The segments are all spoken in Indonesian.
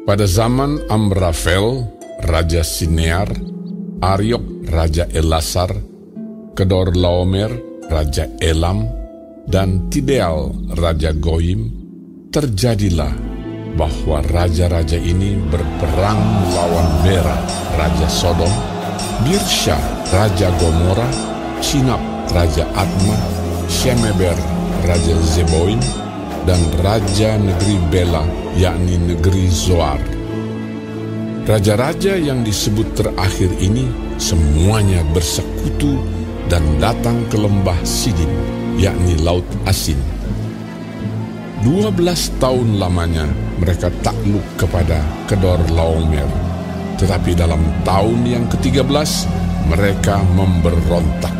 Pada zaman Amrafel, Raja Sinear, Ariok, Raja Elasar, Kedorlaomer, Raja Elam, dan Tideal, Raja Goyim, terjadilah bahwa raja-raja ini berperang melawan Bera, Raja Sodom, Birsha, Raja Gomora, Sinab, Raja Adma, Shemeber, Raja Zeboim, dan Raja negeri Bela, yakni negeri Zoar. Raja-raja yang disebut terakhir ini semuanya bersekutu dan datang ke lembah Sidim, yakni Laut Asin. 12 tahun lamanya mereka takluk kepada Kedorlaomer, tetapi dalam tahun yang ke-13 mereka memberontak.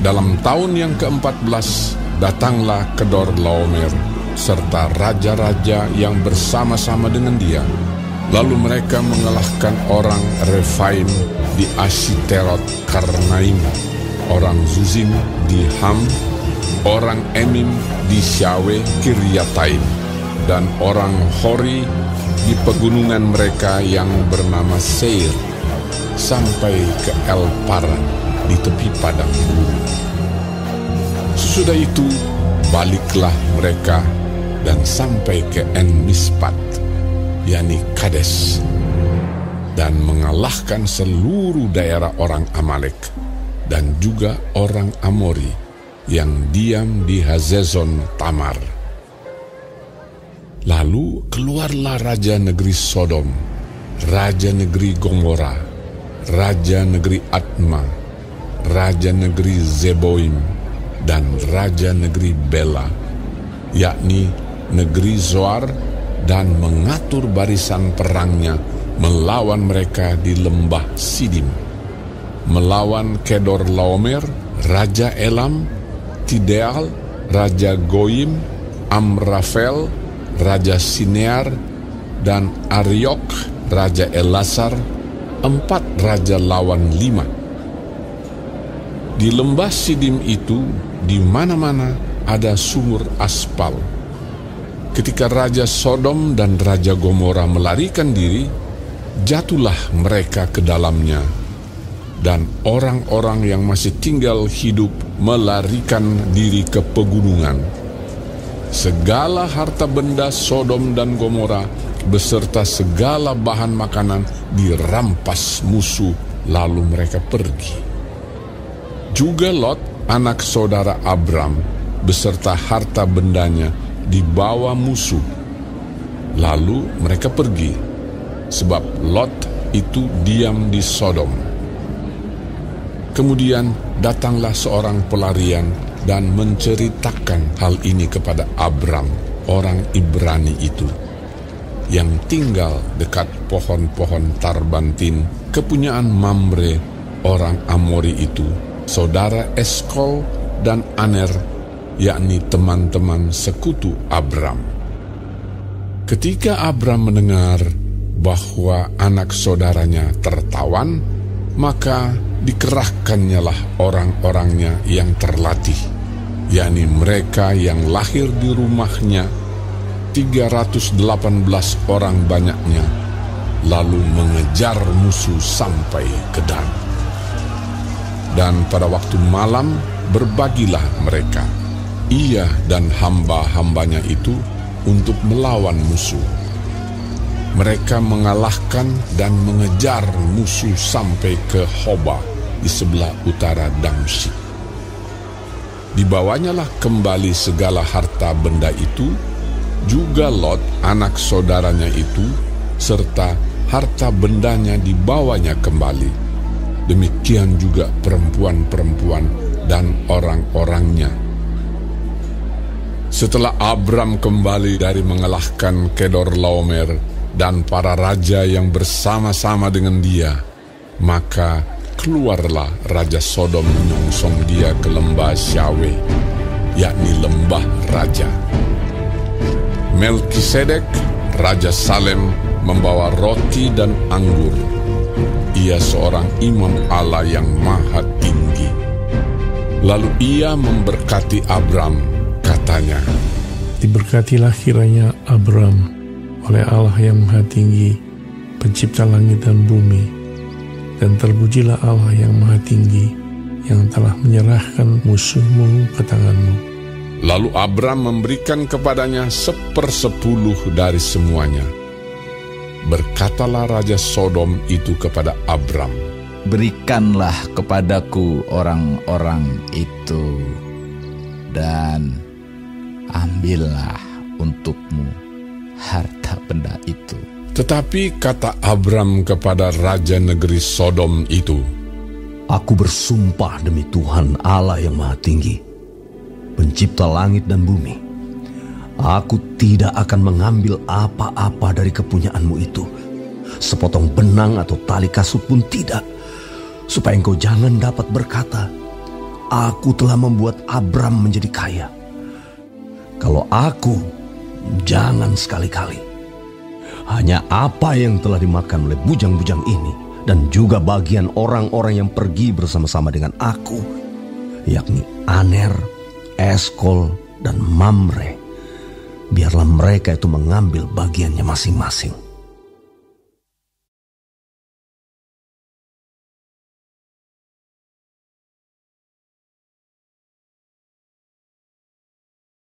Dalam tahun yang ke-14 datanglah Kedorlaomer serta raja-raja yang bersama-sama dengan dia. Lalu mereka mengalahkan orang Refaim di Ashiterot Karnaim, orang Zuzim di Ham, orang Emim di Syawe Kiryataim, dan orang Hori di pegunungan mereka yang bernama Seir, sampai ke El Paran di tepi padang gurun. Sesudah itu baliklah mereka dan sampai ke En Mispat, yakni Kades, dan mengalahkan seluruh daerah orang Amalek dan juga orang Amori yang diam di Hazezon Tamar. Lalu keluarlah raja negeri Sodom, raja negeri Gomora, raja negeri Adma, raja negeri Zeboim, dan raja negeri Bela, yakni negeri Zoar, dan mengatur barisan perangnya melawan mereka di lembah Sidim, melawan Kedorlaomer, Raja Elam, Tideal, Raja Goyim, Amrafel, Raja Sinear, dan Ariok, Raja Elasar, 4 raja lawan 5. Di lembah Sidim itu, di mana-mana ada sumur aspal. Ketika Raja Sodom dan Raja Gomora melarikan diri, jatuhlah mereka ke dalamnya, dan orang-orang yang masih tinggal hidup melarikan diri ke pegunungan. Segala harta benda Sodom dan Gomora beserta segala bahan makanan dirampas musuh, lalu mereka pergi. Juga Lot, anak saudara Abram, beserta harta bendanya dibawa musuh, lalu mereka pergi, sebab Lot itu diam di Sodom. Kemudian datanglah seorang pelarian dan menceritakan hal ini kepada Abram, orang Ibrani itu, yang tinggal dekat pohon-pohon tarbantin kepunyaan Mamre, orang Amori itu, saudara Eskol dan Aner, yakni teman-teman sekutu Abram. Ketika Abram mendengar bahwa anak saudaranya tertawan, maka dikerahkannyalah orang-orangnya yang terlatih, yakni mereka yang lahir di rumahnya, 318 orang banyaknya, lalu mengejar musuh sampai ke Dan. Dan pada waktu malam berbagilah mereka, ia dan hamba-hambanya itu, untuk melawan musuh. Mereka mengalahkan dan mengejar musuh sampai ke Hoba di sebelah utara Damsyik. Dibawanyalah kembali segala harta benda itu, juga Lot anak saudaranya itu, serta harta bendanya dibawanya kembali. Demikian juga perempuan-perempuan dan orang-orangnya. Setelah Abram kembali dari mengalahkan Kedorlaomer dan para raja yang bersama-sama dengan dia, maka keluarlah Raja Sodom menyongsong dia ke lembah Syawe, yakni lembah raja. Melkisedek, Raja Salem, membawa roti dan anggur. Ia seorang imam Allah yang maha tinggi. Lalu ia memberkati Abram, katanya, "Diberkatilah kiranya Abram oleh Allah yang Maha Tinggi, pencipta langit dan bumi, dan terpujilah Allah yang Maha Tinggi, yang telah menyerahkan musuhmu ke tanganmu. Lalu Abram memberikan kepadanya 1/10 dari semuanya. Berkatalah Raja Sodom itu kepada Abram, berikanlah kepadaku orang-orang itu, dan ambillah untukmu harta benda itu. Tetapi kata Abram kepada Raja negeri Sodom itu, Aku bersumpah demi Tuhan Allah yang Maha Tinggi, pencipta langit dan bumi, aku tidak akan mengambil apa-apa dari kepunyaanmu itu, sepotong benang atau tali kasut pun tidak, supaya engkau jangan dapat berkata, aku telah membuat Abram menjadi kaya. Kalau aku, jangan sekali-kali. Hanya apa yang telah dimakan oleh bujang-bujang ini, dan juga bagian orang-orang yang pergi bersama-sama dengan aku, yakni Aner, Eskol, dan Mamre, biarlah mereka itu mengambil bagiannya masing-masing.